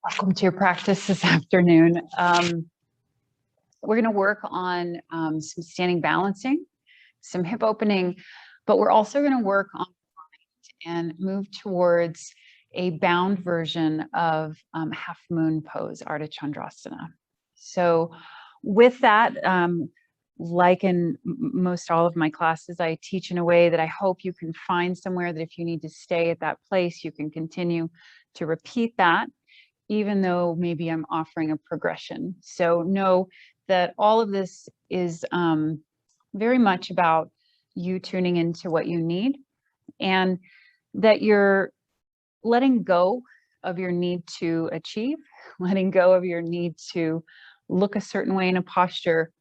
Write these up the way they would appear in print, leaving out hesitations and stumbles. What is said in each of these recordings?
Welcome to your practice this afternoon. We're going to work on some standing balancing, some hip opening, but we're also going to work on and move towards a bound version of half moon pose, ardha chandrasana. So with that, like in most all of my classes, I teach in a way that I hope you can find somewhere that if you need to stay at that place, you can continue to repeat that, even though maybe I'm offering a progression. So know that all of this is very much about you tuning into what you need, and that you're letting go of your need to achieve, letting go of your need to look a certain way in a posture,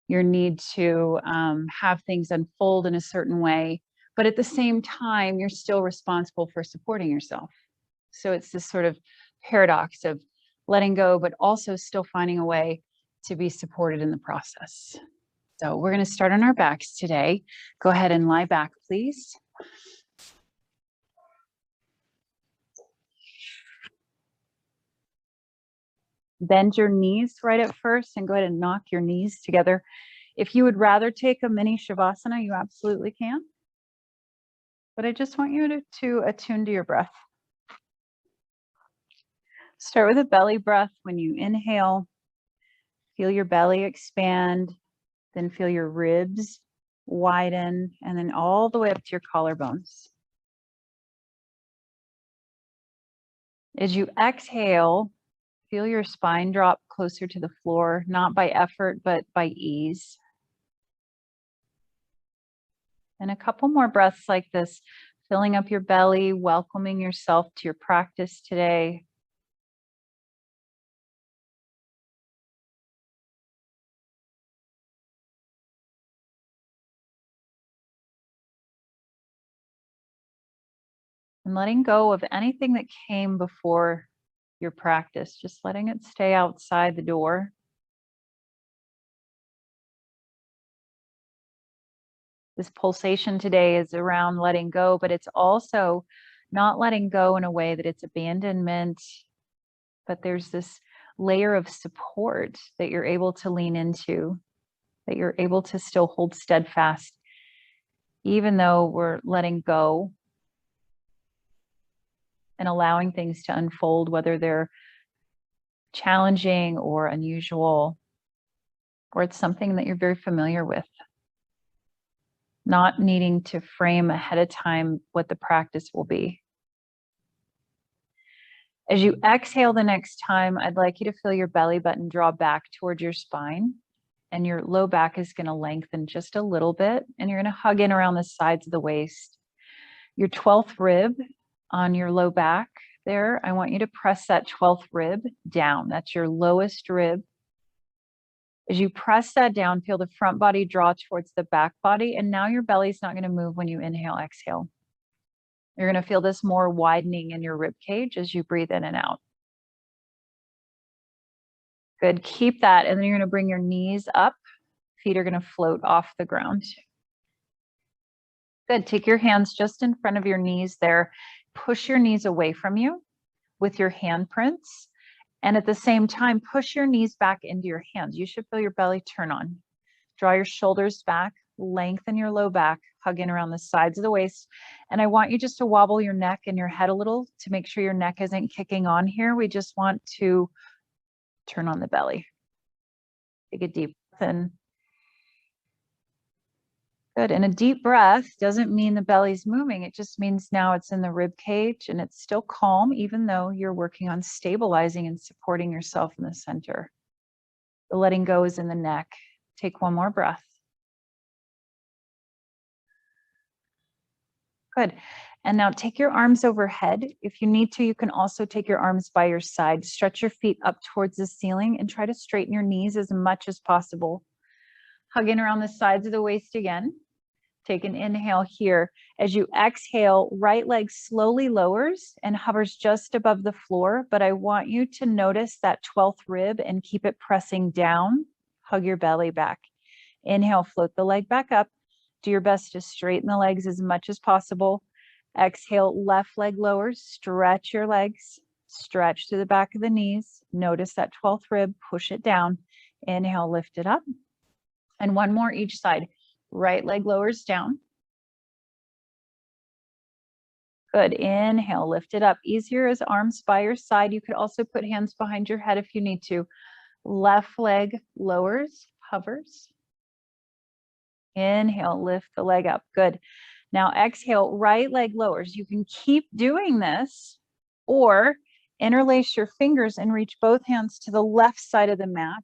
your need to have things unfold in a certain way, but at the same time, you're still responsible for supporting yourself. So it's this sort of paradox of letting go, but also still finding a way to be supported in the process. So we're going to start on our backs today. Go ahead and lie back, please. Bend your knees right at first and go ahead and knock your knees together. If you would rather take a mini shavasana, you absolutely can. But I just want you to attune to your breath. Start with a belly breath. When you inhale, feel your belly expand, then feel your ribs widen, and then all the way up to your collarbones. As you exhale, feel your spine drop closer to the floor, not by effort, but by ease. And a couple more breaths like this, filling up your belly, welcoming yourself to your practice today. And letting go of anything that came before your practice, just letting it stay outside the door. This pulsation today is around letting go, but it's also not letting go in a way that it's abandonment, but there's this layer of support that you're able to lean into, that you're able to still hold steadfast, even though we're letting go and allowing things to unfold, whether they're challenging or unusual, or it's something that you're very familiar with. Not needing to frame ahead of time what the practice will be. As you exhale the next time, I'd like you to feel your belly button draw back towards your spine, and your low back is going to lengthen just a little bit, and you're going to hug in around the sides of the waist. Your 12th rib on your low back there, I want you to press that 12th rib down. That's your lowest rib. As you press that down, feel the front body draw towards the back body, and now your belly's not going to move when you inhale, exhale. You're going to feel this more widening in your rib cage as you breathe in and out. Good, keep that, and then you're going to bring your knees up. Feet are going to float off the ground. Good, take your hands just in front of your knees there. Push your knees away from you with your handprints. And at the same time, push your knees back into your hands. You should feel your belly turn on. Draw your shoulders back, lengthen your low back, hug in around the sides of the waist. And I want you just to wobble your neck and your head a little to make sure your neck isn't kicking on here. We just want to turn on the belly. Take a deep breath in. Good, and a deep breath doesn't mean the belly's moving. It just means now it's in the rib cage and it's still calm, even though you're working on stabilizing and supporting yourself in the center. The letting go is in the neck. Take one more breath. Good, and now take your arms overhead. If you need to, you can also take your arms by your side. Stretch your feet up towards the ceiling and try to straighten your knees as much as possible. Hug in around the sides of the waist again. Take an inhale here. As you exhale, right leg slowly lowers and hovers just above the floor, but I want you to notice that 12th rib and keep it pressing down. Hug your belly back. Inhale, float the leg back up. Do your best to straighten the legs as much as possible. Exhale, left leg lowers, stretch your legs. Stretch to the back of the knees. Notice that 12th rib, push it down. Inhale, lift it up. And one more each side. Right leg lowers down. Good. Inhale, lift it up. Easier as arms by your side. You could also put hands behind your head if you need to. Left leg lowers, hovers. Inhale, lift the leg up. Good. Now exhale, right leg lowers. You can keep doing this or interlace your fingers and reach both hands to the left side of the mat.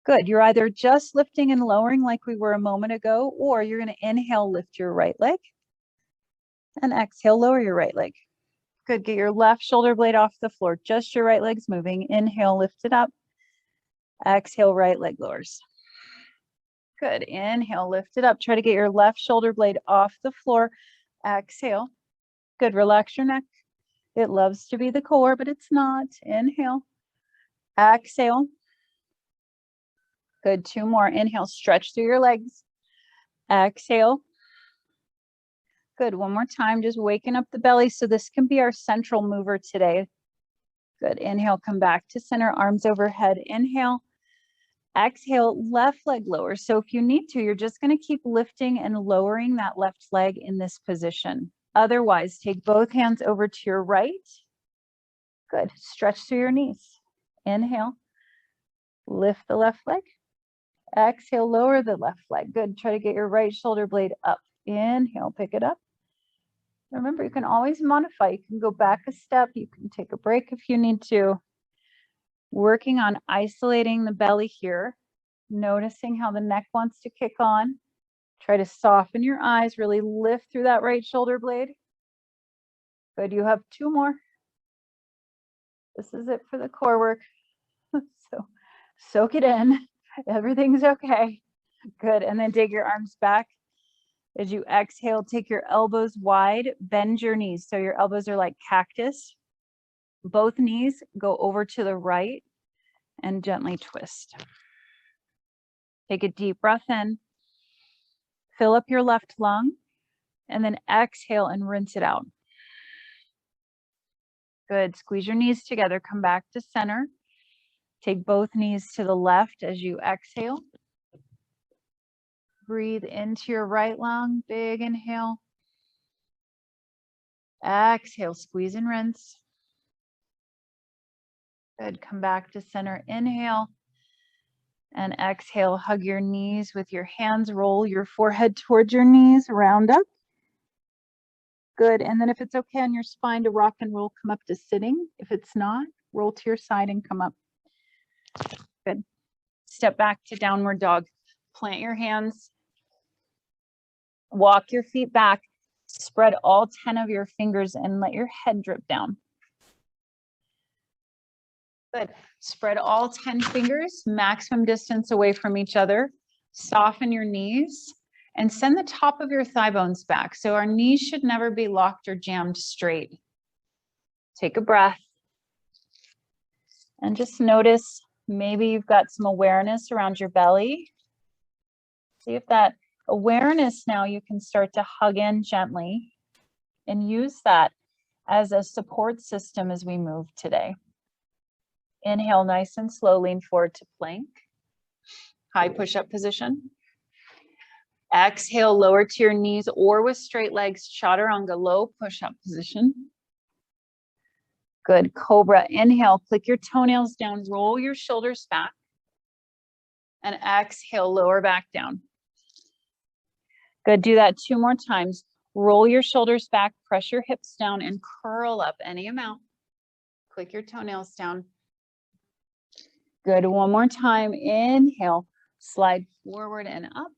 Good. You're either just lifting and lowering like we were a moment ago, or you're going to inhale, lift your right leg, and exhale, lower your right leg. Good. Get your left shoulder blade off the floor. Just your right leg's moving. Inhale, lift it up. Exhale, right leg lowers. Good. Inhale, lift it up. Try to get your left shoulder blade off the floor. Exhale. Good. Relax your neck. It loves to be the core, but it's not. Inhale. Exhale. Good. 2 more. Inhale, stretch through your legs. Exhale. Good. 1 more time. Just waking up the belly. So this can be our central mover today. Good. Inhale, come back to center, arms overhead. Inhale. Exhale, left leg lower. So if you need to, you're just going to keep lifting and lowering that left leg in this position. Otherwise, take both hands over to your right. Good. Stretch through your knees. Inhale. Lift the left leg. Exhale, lower the left leg. Good. Try to get your right shoulder blade up. Inhale, pick it up. Remember, you can always modify. You can go back a step. You can take a break if you need to. Working on isolating the belly here. Noticing how the neck wants to kick on. Try to soften your eyes. Really lift through that right shoulder blade. Good. You have 2 more. This is it for the core work. So soak it in. Everything's okay. Good. And then dig your arms back. As you exhale, take your elbows wide, bend your knees. So your elbows are like cactus. Both knees go over to the right and gently twist. Take a deep breath in. Fill up your left lung and then exhale and rinse it out. Good. Squeeze your knees together. Come back to center. Take both knees to the left as you exhale. Breathe into your right lung. Big inhale. Exhale. Squeeze and rinse. Good. Come back to center. Inhale. And exhale. Hug your knees with your hands. Roll your forehead towards your knees. Round up. Good. And then if it's okay on your spine to rock and roll, come up to sitting. If it's not, roll to your side and come up. Good. Step back to downward dog. Plant your hands. Walk your feet back. Spread all 10 of your fingers and let your head drip down. Good. Spread all 10 fingers, maximum distance away from each other. Soften your knees and send the top of your thigh bones back. So our knees should never be locked or jammed straight. Take a breath. And just notice, maybe you've got some awareness around your belly. See if that awareness now you can start to hug in gently and use that as a support system as we move today. Inhale nice and slow, lean forward to plank. High push-up position. Exhale, lower to your knees or with straight legs, chaturanga, low push-up position. Good. Cobra. Inhale, click your toenails down, roll your shoulders back. And exhale, lower back down. Good. Do that 2 more times. Roll your shoulders back, press your hips down, and curl up any amount. Click your toenails down. Good. 1 more time. Inhale, slide forward and up.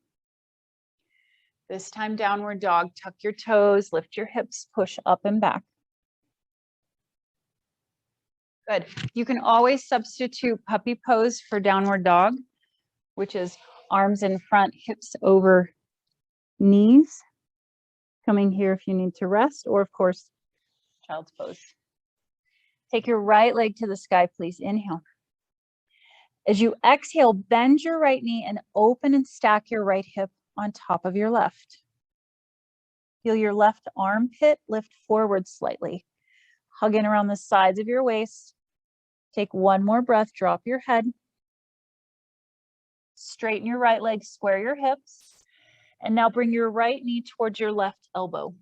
This time, downward dog. Tuck your toes, lift your hips, push up and back. Good. You can always substitute puppy pose for downward dog, which is arms in front, hips over knees. Coming here if you need to rest, or of course, child's pose. Take your right leg to the sky, please. Inhale. As you exhale, bend your right knee and open and stack your right hip on top of your left. Feel your left armpit lift forward slightly. hugging around the sides of your waist. Take one more breath, drop your head. Straighten your right leg, square your hips. And now bring your right knee towards your left elbow.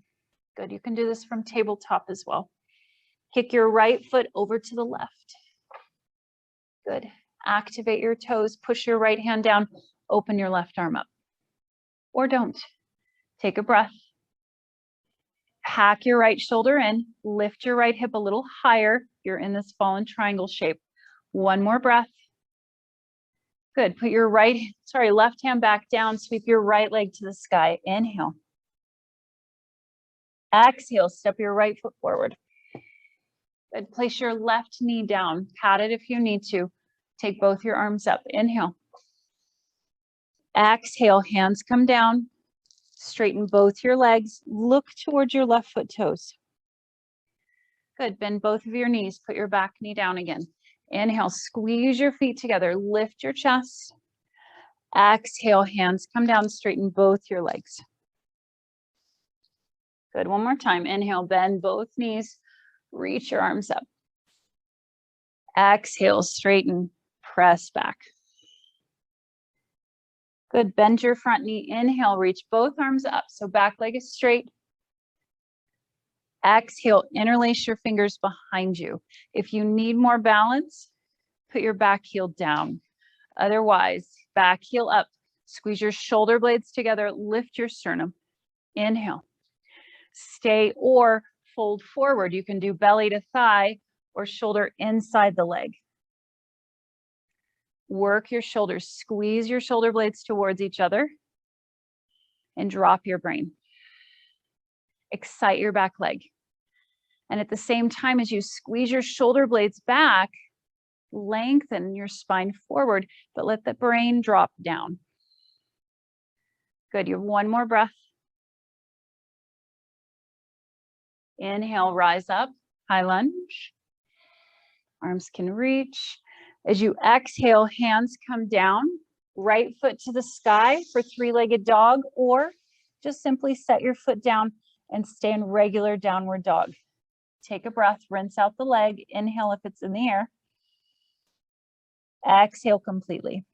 Good, you can do this from tabletop as well. Kick your right foot over to the left. Good, activate your toes, push your right hand down, open your left arm up. Or don't, take a breath. Pack your right shoulder in, lift your right hip a little higher. You're in this fallen triangle shape. One more breath. Good, put your left hand back down, sweep your right leg to the sky. Inhale. Exhale, step your right foot forward. Good, place your left knee down, pat it if you need to. Take both your arms up, inhale. Exhale, hands come down. Straighten both your legs, look towards your left foot toes. Good, bend both of your knees, put your back knee down again. Inhale, squeeze your feet together, lift your chest. Exhale, hands come down, straighten both your legs. Good, one more time. Inhale, bend both knees, reach your arms up. Exhale, straighten, press back. Good, bend your front knee. Inhale, reach both arms up, so back leg is straight. Exhale, interlace your fingers behind you. If you need more balance, put your back heel down. Otherwise, back heel up. Squeeze your shoulder blades together, lift your sternum. Inhale. Stay or fold forward. You can do belly to thigh or shoulder inside the leg. Work your shoulders, squeeze your shoulder blades towards each other and drop your brain. Excite your back leg. And at the same time as you squeeze your shoulder blades back, lengthen your spine forward, but let the brain drop down. Good, you have one more breath. Inhale, rise up, high lunge. Arms can reach. As you exhale, hands come down, right foot to the sky for three-legged dog, or just simply set your foot down and stay in regular downward dog. Take a breath, rinse out the leg, inhale if it's in the air. Exhale completely.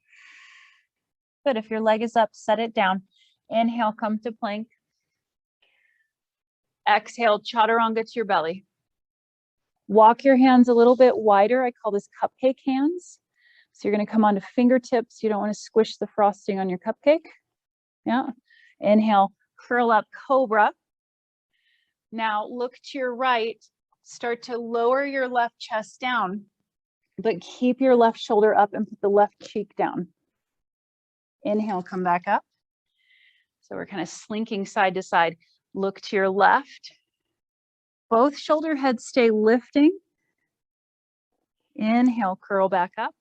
Good, if your leg is up, set it down. Inhale, come to plank. Exhale, chaturanga to your belly. Walk your hands a little bit wider. I call this cupcake hands. So you're going to come onto fingertips. You don't want to squish the frosting on your cupcake. Yeah. Inhale, curl up, cobra. Now look to your right. Start to lower your left chest down, but keep your left shoulder up and put the left cheek down. Inhale, come back up. So we're kind of slinking side to side. Look to your left. Both shoulder heads stay lifting. Inhale, curl back up.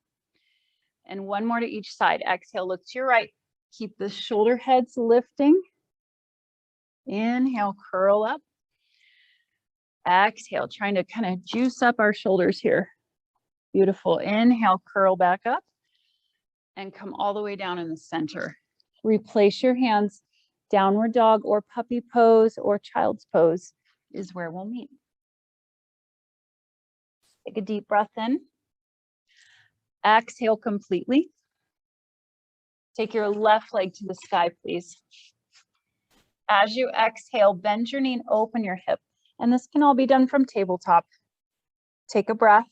And one more to each side. Exhale, look to your right. Keep the shoulder heads lifting. Inhale, curl up. Exhale, trying to kind of juice up our shoulders here. Beautiful. Inhale, curl back up. And come all the way down in the center. Replace your hands. Downward dog or puppy pose or child's pose is where we'll meet. Take a deep breath in. Exhale completely. Take your left leg to the sky, please. As you exhale, bend your knee and open your hip. And this can all be done from tabletop. Take a breath.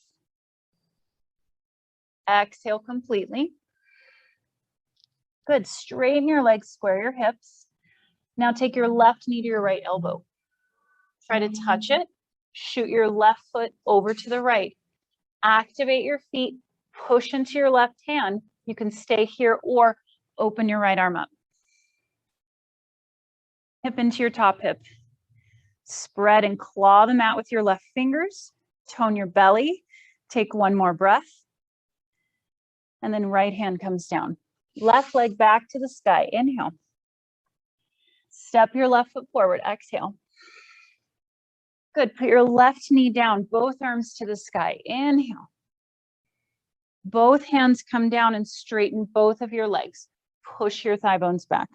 Exhale completely. Good. Straighten your legs, square your hips. Now take your left knee to your right elbow. Try to touch it. Shoot your left foot over to the right. Activate your feet. Push into your left hand. You can stay here or open your right arm up. Hip into your top hip. Spread and claw the mat with your left fingers. Tone your belly. Take one more breath. And then right hand comes down. Left leg back to the sky. Inhale. Step your left foot forward. Exhale. Good. Put your left knee down. Both arms to the sky. Inhale. Both hands come down and straighten both of your legs. Push your thigh bones back.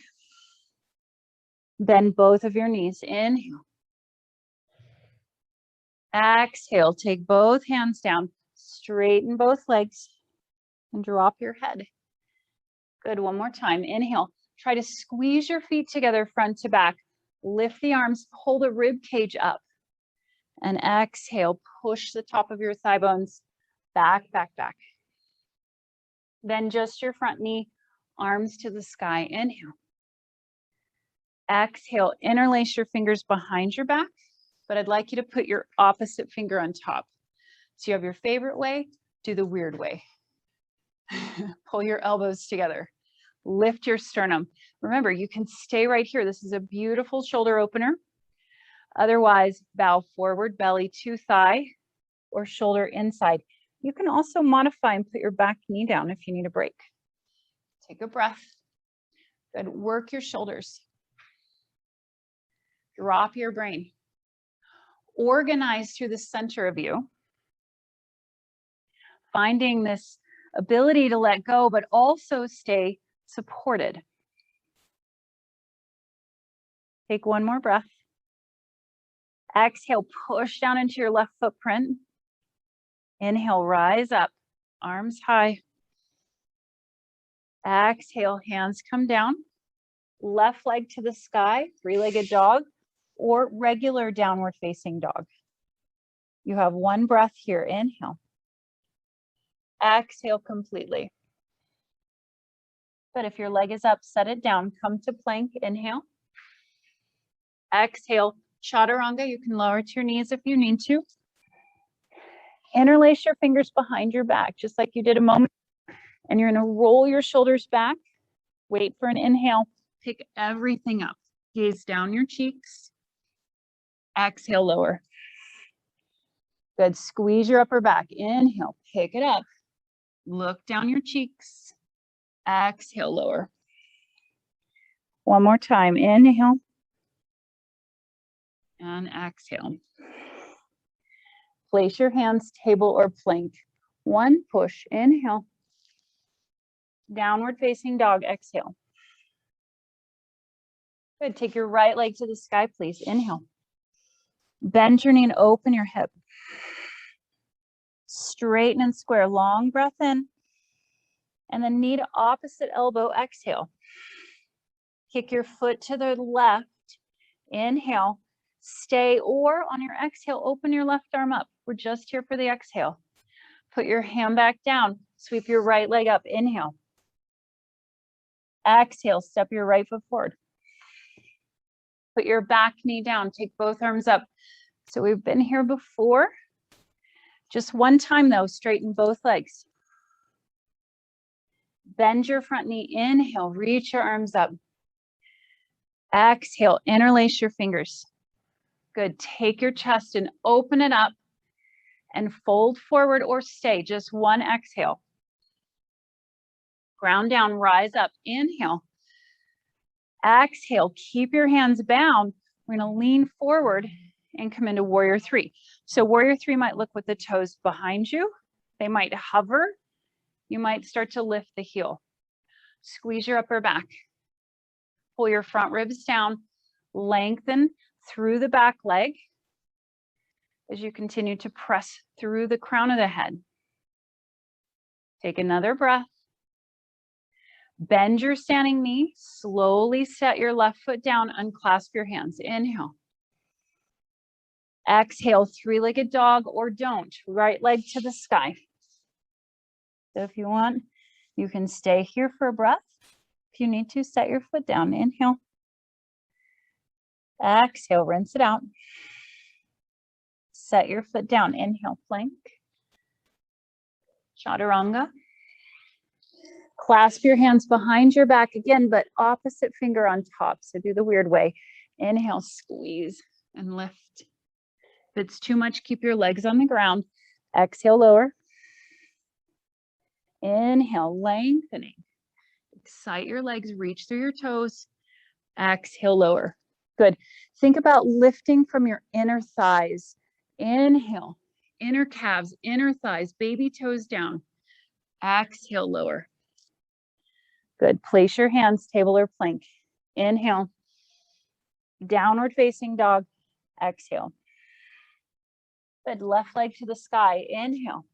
Bend both of your knees. Inhale. Exhale, take both hands down, straighten both legs, and drop your head. Good, one more time. Inhale, try to squeeze your feet together front to back. Lift the arms, pull the rib cage up. And exhale, push the top of your thigh bones back, back, back. Then just your front knee, arms to the sky. Inhale. Exhale, interlace your fingers behind your back, but I'd like you to put your opposite finger on top. So you have your favorite way, do the weird way. Pull your elbows together. Lift your sternum. Remember, you can stay right here. This is a beautiful shoulder opener. Otherwise, bow forward, belly to thigh, or shoulder inside. You can also modify and put your back knee down if you need a break. Take a breath. Good. Work your shoulders. Drop your brain. Organize through the center of you. Finding this ability to let go, but also stay supported. Take one more breath. Exhale, push down into your left footprint. Inhale, rise up, arms high. Exhale, hands come down. Left leg to the sky, three-legged dog, or regular downward facing dog. You have one breath here. Inhale. Exhale completely. But if your leg is up, set it down. Come to plank. Inhale. Exhale. Chaturanga. You can lower to your knees if you need to. Interlace your fingers behind your back, just like you did a moment. And you're going to roll your shoulders back. Wait for an inhale. Pick everything up. Gaze down your cheeks. Exhale, lower. Good. Squeeze your upper back. Inhale. Pick it up. Look down your cheeks. Exhale, lower. One more time. Inhale. And exhale. Place your hands table or plank. One, push. Inhale. Downward facing dog. Exhale. Good. Take your right leg to the sky, please. Inhale. Bend your knee and open your hip. Straighten and square. Long breath in. And then knee to opposite elbow. Exhale. Kick your foot to the left. Inhale. Stay, or on your exhale, open your left arm up. We're just here for the exhale. Put your hand back down. Sweep your right leg up. Inhale. Exhale. Step your right foot forward. Put your back knee down. Take both arms up. So we've been here before. Just one time though, straighten both legs. Bend your front knee. Inhale. Reach your arms up. Exhale. Interlace your fingers. Good. Take your chest and open it up and fold forward or stay. Just one exhale. Ground down, rise up. Inhale. Exhale. Keep your hands bound. We're going to lean forward and come into warrior three. So warrior three might look with the toes behind you. They might hover. You might start to lift the heel. Squeeze your upper back. Pull your front ribs down. Lengthen through the back leg as you continue to press through the crown of the head. Take another breath. Bend your standing knee. Slowly set your left foot down. Unclasp your hands. Inhale. Exhale, three-legged dog, or don't. Right leg to the sky. So if you want, you can stay here for a breath. If you need to, set your foot down. Inhale. Exhale, rinse it out. Set your foot down. Inhale, plank. Chaturanga. Clasp your hands behind your back again, but opposite finger on top. So do the weird way. Inhale, squeeze and lift. If it's too much, keep your legs on the ground. Exhale, lower. Inhale, lengthening. Excite your legs, reach through your toes. Exhale, lower. Good. Think about lifting from your inner thighs. Inhale, inner calves, inner thighs, baby toes down. Exhale, lower. Good. Place your hands, table or plank. Inhale. Downward facing dog. Exhale. Good, left leg to the sky, inhale.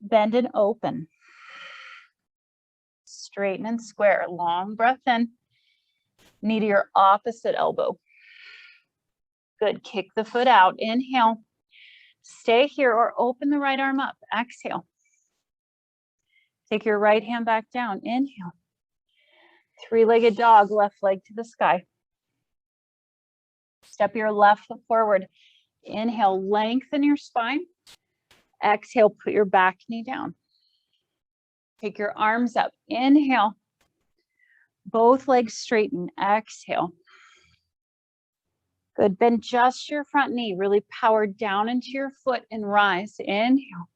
Bend and open. Straighten and square, long breath in. Knee to your opposite elbow. Good, kick the foot out, inhale. Stay here or open the right arm up, exhale. Take your right hand back down, inhale. Three-legged dog, left leg to the sky. Step your left foot forward. Inhale, lengthen your spine. Exhale, put your back knee down. Take your arms up. Inhale. Both legs straighten. Exhale. Good. Bend just your front knee. Really power down into your foot and rise. Inhale.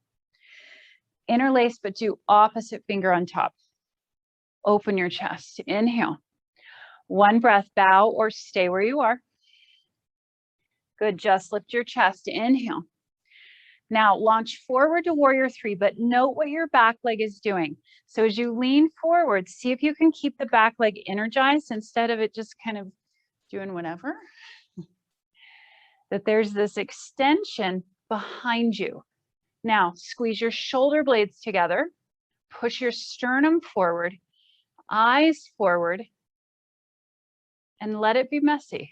Interlace, but do opposite finger on top. Open your chest. Inhale. One breath. Bow or stay where you are. Good. Just lift your chest. Inhale. Now launch forward to warrior three, but note what your back leg is doing. So as you lean forward, see if you can keep the back leg energized instead of it just kind of doing whatever. That there's this extension behind you. Now squeeze your shoulder blades together, push your sternum forward, eyes forward, and let it be messy.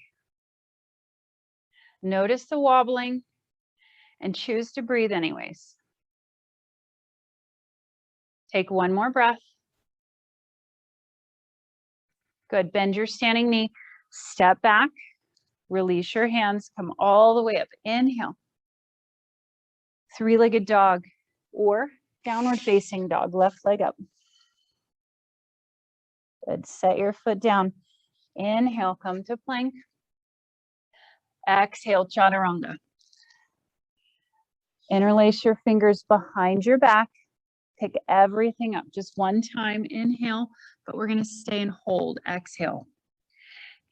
Notice the wobbling and choose to breathe anyways. Take one more breath. Good, bend your standing knee, step back, release your hands, come all the way up, inhale. Three-legged dog or downward facing dog, left leg up. Good, set your foot down. Inhale, come to plank. Exhale, chaturanga. Interlace your fingers behind your back. Pick everything up just one time. Inhale, but we're going to stay and hold. Exhale.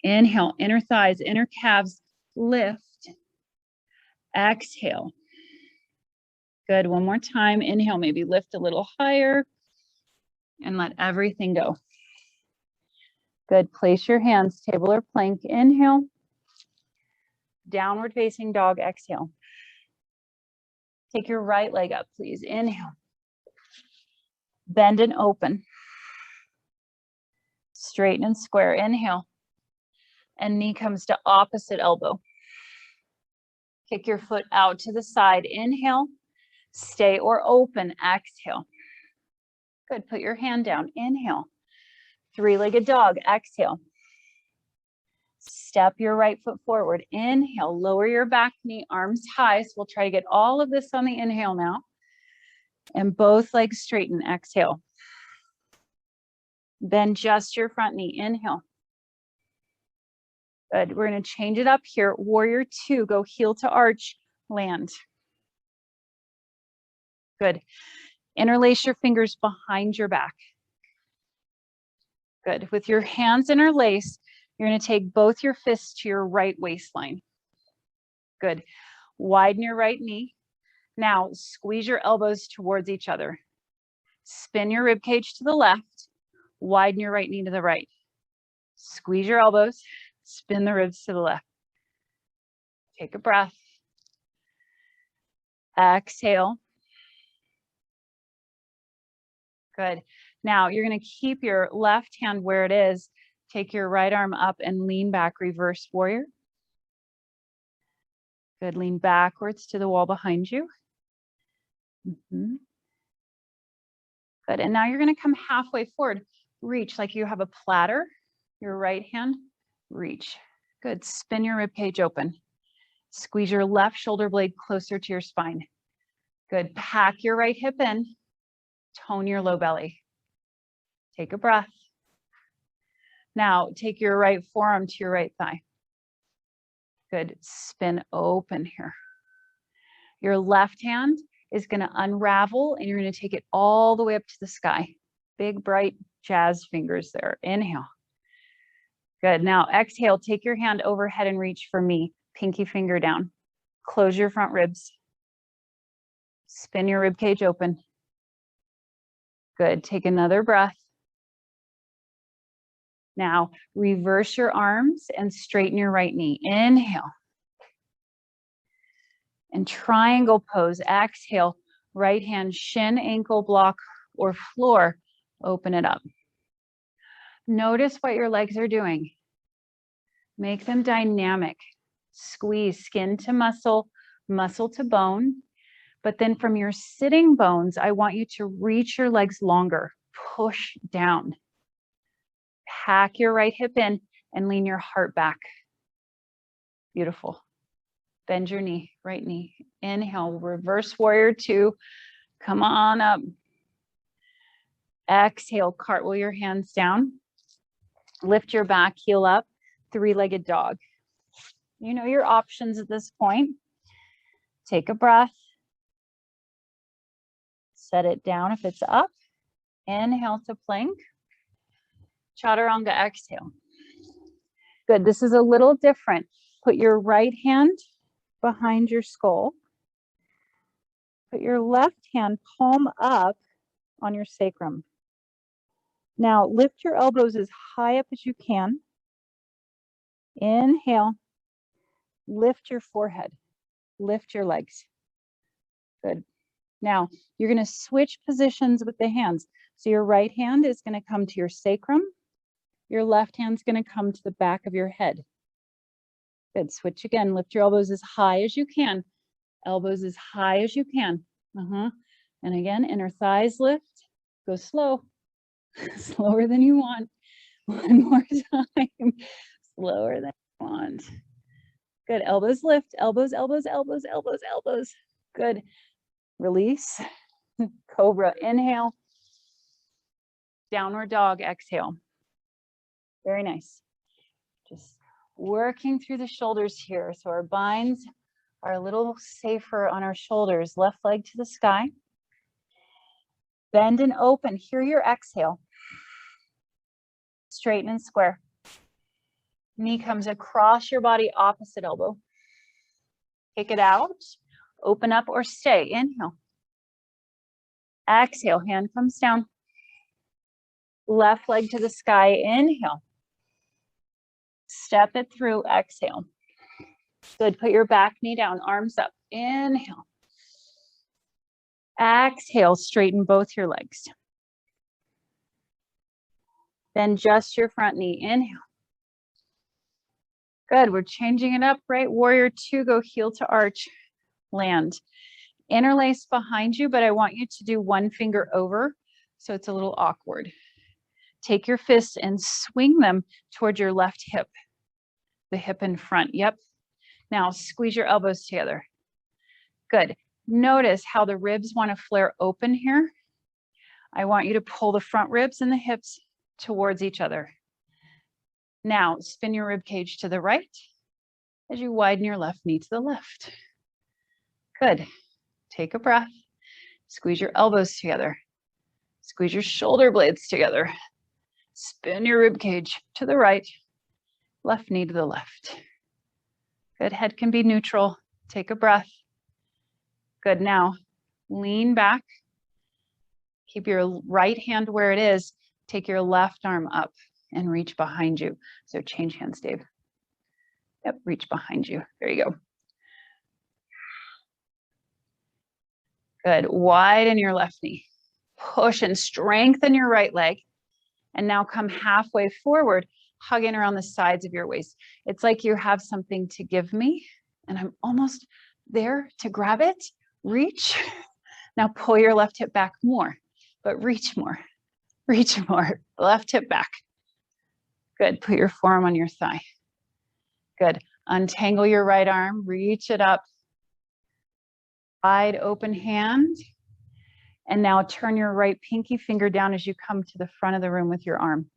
Inhale, inner thighs, inner calves, lift. Exhale. Good, one more time. Inhale, maybe lift a little higher and let everything go. Good, place your hands, table or plank. Inhale. Downward facing dog, exhale. Take your right leg up, please. Inhale. Bend and open. Straighten and square. Inhale. And knee comes to opposite elbow. Kick your foot out to the side. Inhale. Stay or open. Exhale. Good. Put your hand down. Inhale. Three-legged dog. Exhale. Step your right foot forward. Inhale. Lower your back knee, arms high. So we'll try to get all of this on the inhale now. And both legs straighten. Exhale. Bend just your front knee. Inhale. Good. We're going to change it up here. Warrior two. Go heel to arch. Land. Good. Interlace your fingers behind your back. Good. With your hands interlaced, you're going to take both your fists to your right waistline. Good. Widen your right knee. Now squeeze your elbows towards each other. Spin your rib cage to the left. Widen your right knee to the right. Squeeze your elbows. Spin the ribs to the left. Take a breath. Exhale. Good. Now you're going to keep your left hand where it is. Take your right arm up and lean back, reverse warrior. Good, lean backwards to the wall behind you. Good, and now you're going to come halfway forward. Reach like you have a platter. Your right hand, reach. Good, spin your rib cage open. Squeeze your left shoulder blade closer to your spine. Good, pack your right hip in. Tone your low belly. Take a breath. Now take your right forearm to your right thigh. Good, spin open here. Your left hand is going to unravel and you're going to take it all the way up to the sky. Big, bright jazz fingers there. Inhale. Good, now exhale, take your hand overhead and reach for me. Pinky finger down. Close your front ribs. Spin your rib cage open. Good, take another breath. Now reverse your arms and straighten your right knee. Inhale. And triangle pose, exhale, right hand shin, ankle block, or floor, open it up. Notice what your legs are doing. Make them dynamic. Squeeze skin to muscle, muscle to bone. But then from your sitting bones, I want you to reach your legs longer. Push down. Pack your right hip in and lean your heart back. Beautiful. Bend your knee, right knee. Inhale, reverse warrior two. Come on up. Exhale, cartwheel your hands down. Lift your back, heel up, three-legged dog. You know your options at this point. Take a breath. Set it down if it's up. Inhale to plank. Chaturanga, exhale. Good, this is a little different. Put your right hand behind your skull. Put your left hand palm up on your sacrum. Now lift your elbows as high up as you can. Inhale. Lift your forehead. Lift your legs. Good. Now you're going to switch positions with the hands. So your right hand is going to come to your sacrum. Your left hand's going to come to the back of your head. Good. Switch again. Lift your elbows as high as you can. Elbows as high as you can. And again, inner thighs lift. Go slow. Slower than you want. One more time. Slower than you want. Good. Elbows lift. Elbows, elbows, elbows, elbows, elbows. Good. Release. Cobra. Inhale. Downward dog. Exhale. Very nice. Just working through the shoulders here. So our binds are a little safer on our shoulders. Left leg to the sky. Bend and open. Hear your exhale. Straighten and square. Knee comes across your body, opposite elbow. Kick it out. Open up or stay. Inhale. Exhale. Hand comes down. Left leg to the sky. Inhale. Step it through. Exhale. Good. Put your back knee down. Arms up. Inhale. Exhale. Straighten both your legs. Then just your front knee. Inhale. Good. We're changing it up, right? Warrior two, go heel to arch, land. Interlace behind you, but I want you to do one finger over, so it's a little awkward. Take your fists and swing them toward your left hip, the hip in front. Yep. Now squeeze your elbows together. Good. Notice how the ribs want to flare open here. I want you to pull the front ribs and the hips towards each other. Now spin your rib cage to the right as you widen your left knee to the left. Good. Take a breath. Squeeze your elbows together. Squeeze your shoulder blades together. Spin your rib cage to the right, left knee to the left. Good. Head can be neutral. Take a breath. Good. Now lean back. Keep your right hand where it is. Take your left arm up and reach behind you. So change hands, Dave. Yep, reach behind you. There you go. Good. Widen your left knee. Push and strengthen your right leg. And now come halfway forward, hugging around the sides of your waist. It's like you have something to give me, and I'm almost there to grab it. Reach. Now pull your left hip back more, but reach more. Reach more. Left hip back. Good. Put your forearm on your thigh. Good. Untangle your right arm. Reach it up. Wide open hand. And now turn your right pinky finger down as you come to the front of the room with your arm.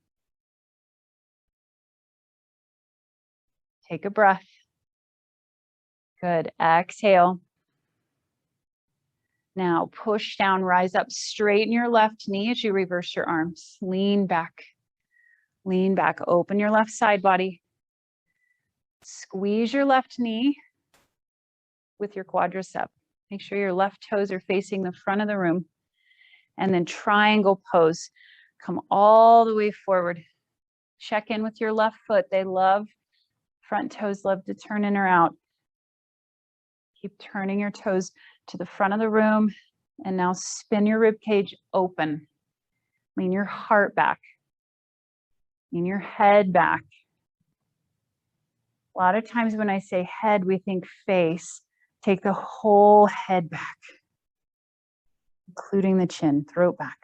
Take a breath. Good. Exhale. Now push down, rise up, straighten your left knee as you reverse your arms. Lean back. Lean back. Open your left side body. Squeeze your left knee with your quadricep. Make sure your left toes are facing the front of the room. And then triangle pose. Come all the way forward. Check in with your left foot. They love, front toes love to turn in or out. Keep turning your toes to the front of the room. And now spin your rib cage open. Lean your heart back. Lean your head back. A lot of times when I say head, we think face. Take the whole head back, including the chin, throat back.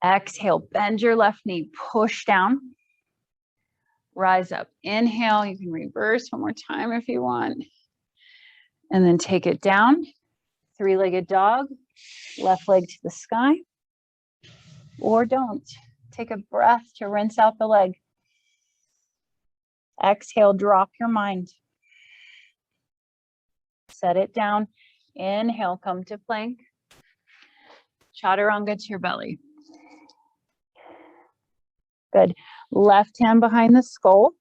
Exhale, bend your left knee, push down. Rise up, inhale. You can reverse one more time if you want. And then take it down. Three-legged dog, left leg to the sky. Or don't. Take a breath to rinse out the leg. Exhale, drop your mind. Set it down. Inhale, come to plank. Chaturanga to your belly. Good. Left hand behind the skull.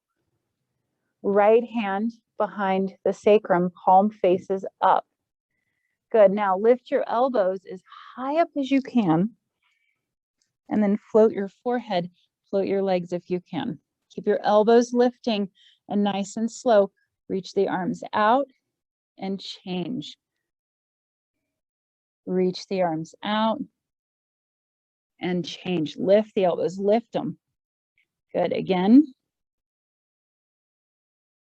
Right hand behind the sacrum. Palm faces up. Good. Now lift your elbows as high up as you can. And then float your forehead. Float your legs if you can. Keep your elbows lifting and nice and slow. Reach the arms out and change. Reach the arms out and change. Lift the elbows, lift them. Good, again.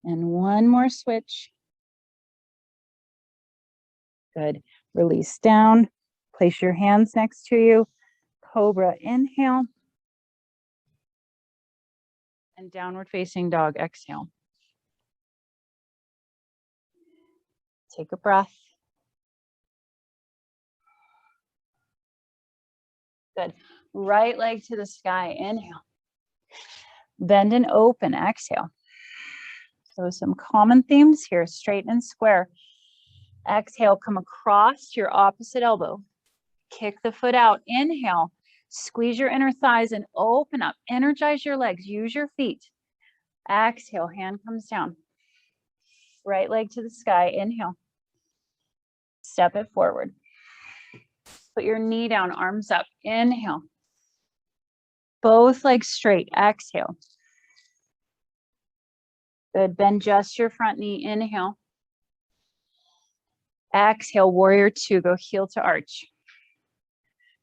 And one more switch. Good, release down. Place your hands next to you. Cobra, inhale. And downward facing dog, exhale. Take a breath. Good. Right leg to the sky, inhale. Bend and open, exhale. So some common themes here, straight and square. Exhale, come across to your opposite elbow. Kick the foot out, inhale. Squeeze your inner thighs and open up. Energize your legs, use your feet. Exhale, hand comes down. Right leg to the sky, inhale. Step it forward. Put your knee down, arms up, inhale. Both legs straight, exhale. Good, bend just your front knee, inhale. Exhale, warrior two, go heel to arch.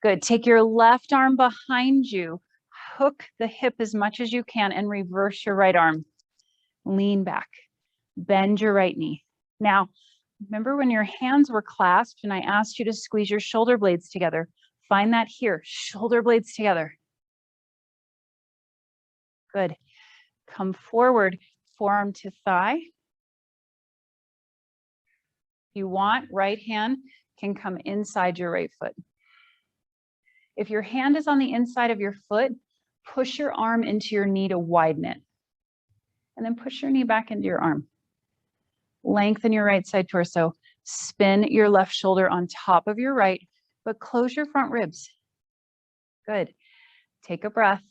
Good, take your left arm behind you, hook the hip as much as you can and reverse your right arm. Lean back, bend your right knee. Now, remember when your hands were clasped and I asked you to squeeze your shoulder blades together? Find that here, shoulder blades together. Good. Come forward, forearm to thigh. If you want, right hand can come inside your right foot. If your hand is on the inside of your foot, push your arm into your knee to widen it. And then push your knee back into your arm. Lengthen your right side torso. Spin your left shoulder on top of your right, but close your front ribs. Good. Take a breath.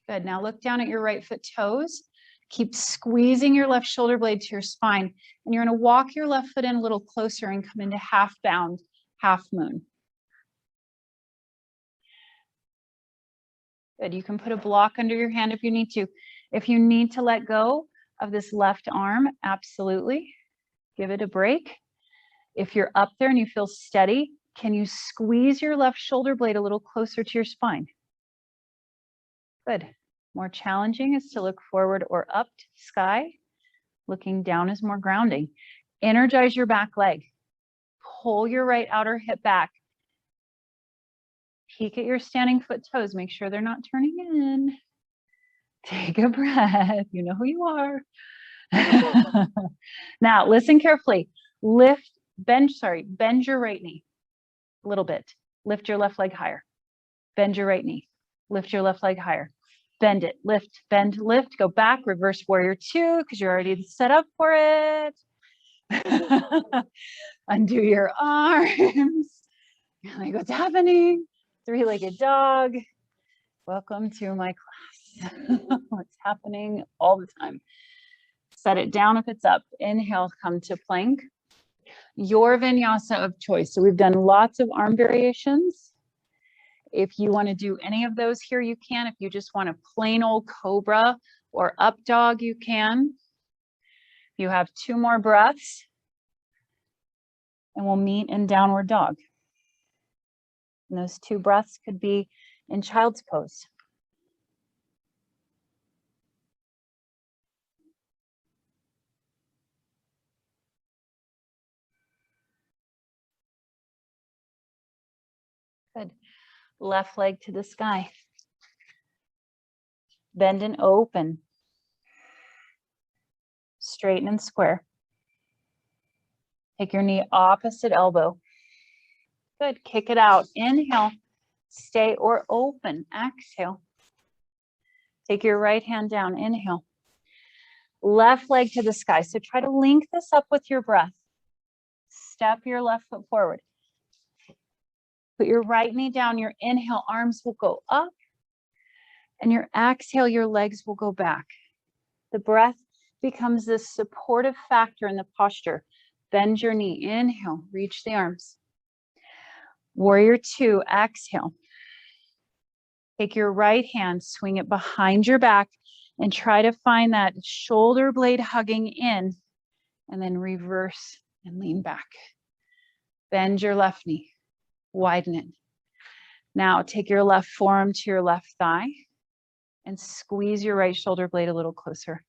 Good. Now look down at your right foot toes. Keep squeezing your left shoulder blade to your spine. And you're going to walk your left foot in a little closer and come into half bound, half moon. Good. You can put a block under your hand if you need to. If you need to let go of this left arm, absolutely. Give it a break. If you're up there and you feel steady, can you squeeze your left shoulder blade a little closer to your spine? Good. More challenging is to look forward or up to the sky. Looking down is more grounding. Energize your back leg. Pull your right outer hip back. Peek at your standing foot toes. Make sure they're not turning in. Take a breath. You know who you are. Now, listen carefully. Bend your right knee a little bit. Lift your left leg higher. Bend your right knee. Lift your left leg higher. Bend it, lift, bend, lift, go back, reverse warrior two, because you're already set up for it. Undo your arms. You're like, what's happening? Three-legged dog. Welcome to my class. What's happening all the time. Set it down if it's up. Inhale, come to plank. Your vinyasa of choice. So we've done lots of arm variations. If you want to do any of those here, you can. If you just want a plain old cobra or up dog, you can. You have 2 more breaths and we'll meet in downward dog. And those 2 breaths could be in child's pose. Good. Left leg to the sky. Bend and open. Straighten and square. Take your knee opposite elbow. Good. Kick it out. Inhale. Stay or open. Exhale. Take your right hand down. Inhale. Left leg to the sky. So try to link this up with your breath. Step your left foot forward. Put your right knee down. Your inhale, arms will go up. And your exhale, your legs will go back. The breath becomes this supportive factor in the posture. Bend your knee. Inhale. Reach the arms. Warrior 2. Exhale. Take your right hand, swing it behind your back, and try to find that shoulder blade hugging in, and then reverse and lean back. Bend your left knee, widen it. Now take your left forearm to your left thigh and squeeze your right shoulder blade a little closer.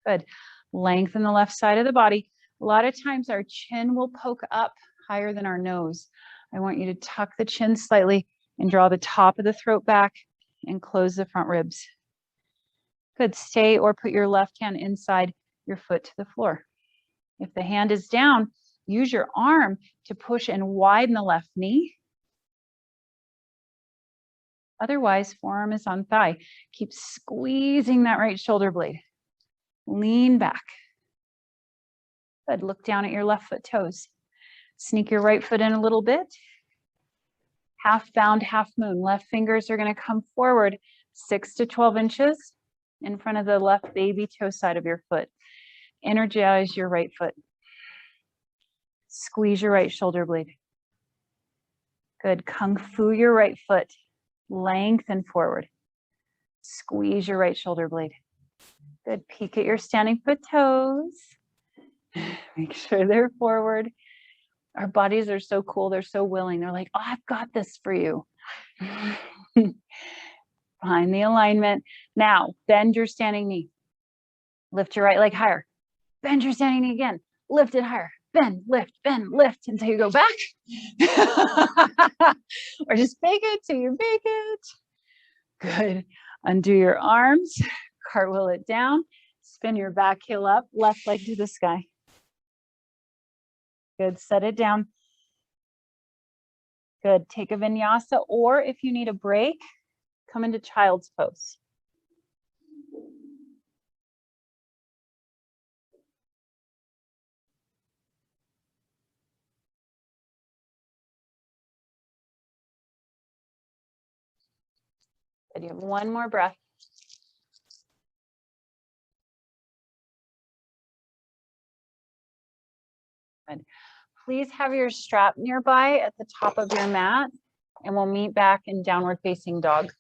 Good. Lengthen the left side of the body. A lot of times our chin will poke up higher than our nose. I want you to tuck the chin slightly and draw the top of the throat back and close the front ribs. Good. Stay or put your left hand inside your foot to the floor. If the hand is down, use your arm to push and widen the left knee. Otherwise, forearm is on thigh. Keep squeezing that right shoulder blade. Lean back. Good. Look down at your left foot toes. Sneak your right foot in a little bit. Half bound, half moon. Left fingers are going to come forward 6 to 12 inches in front of the left baby toe side of your foot. Energize your right foot. Squeeze your right shoulder blade. Good. Kung fu your right foot. Lengthen forward. Squeeze your right shoulder blade. Good. Peek at your standing foot toes. Make sure they're forward. Our bodies are so cool. They're so willing. They're like, oh, I've got this for you. Find the alignment. Now, bend your standing knee. Lift your right leg higher. Bend your standing knee again. Lift it higher. Bend, lift until you go back. Or just bake it till you bake it. Good. Undo your arms. Cartwheel it down. Spin your back heel up. Left leg to the sky. Good. Set it down. Good. Take a vinyasa, or if you need a break, come into child's pose. Good. You have one more breath. Good. Please have your strap nearby at the top of your mat, and we'll meet back in downward facing dog.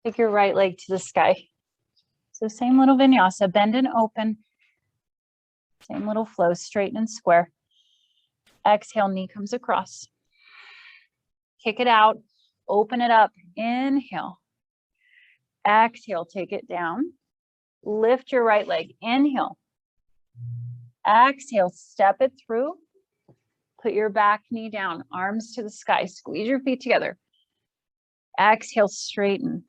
Take your right leg to the sky. So same little vinyasa, bend and open. Same little flow, straighten and square. Exhale, knee comes across. Kick it out, open it up, inhale. Exhale, take it down. Lift your right leg, inhale. Exhale, step it through. Put your back knee down, arms to the sky, squeeze your feet together. Exhale, straighten.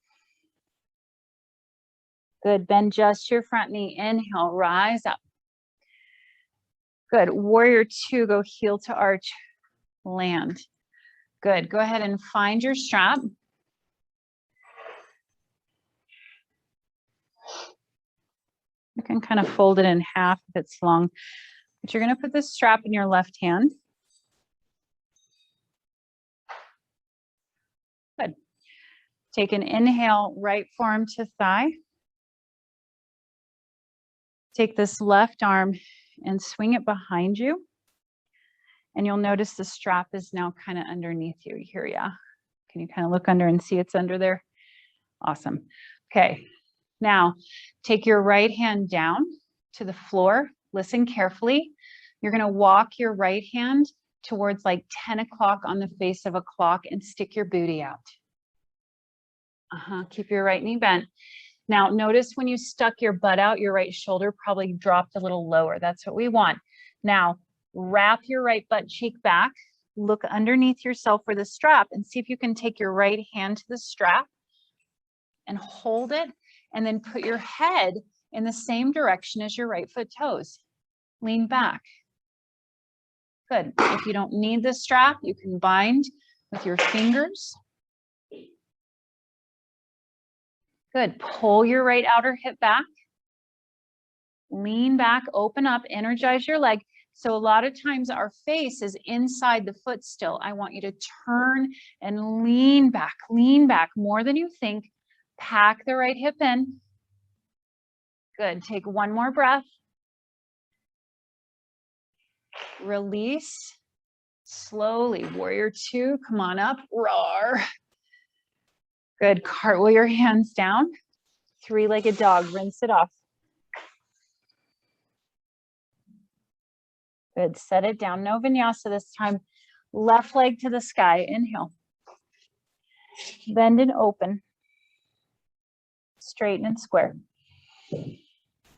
Good, bend just your front knee, inhale, rise up. Good, warrior 2, go heel to arch, land. Good, go ahead and find your strap. You can kind of fold it in half if it's long, but you're going to put this strap in your left hand. Good. Take an inhale, right forearm to thigh. Take this left arm and swing it behind you. And you'll notice the strap is now kind of underneath you here, yeah. Can you kind of look under and see it's under there? Awesome. Okay. Now take your right hand down to the floor. Listen carefully. You're going to walk your right hand towards like 10 o'clock on the face of a clock and stick your booty out. Keep your right knee bent. Now notice when you stuck your butt out, your right shoulder probably dropped a little lower. That's what we want. Now wrap your right butt cheek back. Look underneath yourself for the strap and see if you can take your right hand to the strap and hold it, and then put your head in the same direction as your right foot toes. Lean back. Good. If you don't need the strap, you can bind with your fingers. Good. Pull your right outer hip back. Lean back, open up, energize your leg. So a lot of times our face is inside the foot still. I want you to turn and lean back more than you think. Pack the right hip in. Good. Take one more breath. Release. Slowly. Warrior two. Come on up. Roar. Good. Cartwheel your hands down. Three-legged dog. Rinse it off. Good. Set it down. No vinyasa this time. Left leg to the sky. Inhale. Bend and open. Straighten and square.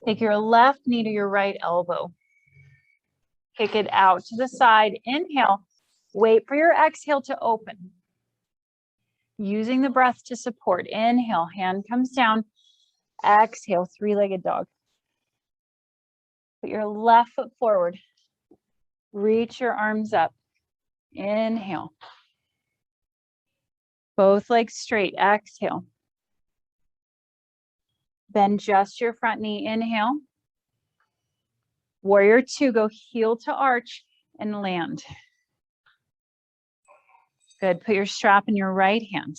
Take your left knee to your right elbow. Kick it out to the side. Inhale. Wait for your exhale to open. Using the breath to support. Inhale. Hand comes down. Exhale. Three-legged dog. Put your left foot forward. Reach your arms up. Inhale. Both legs straight. Exhale. Bend just your front knee. Inhale. Warrior two. Go heel to arch and land. Good. Put your strap in your right hand.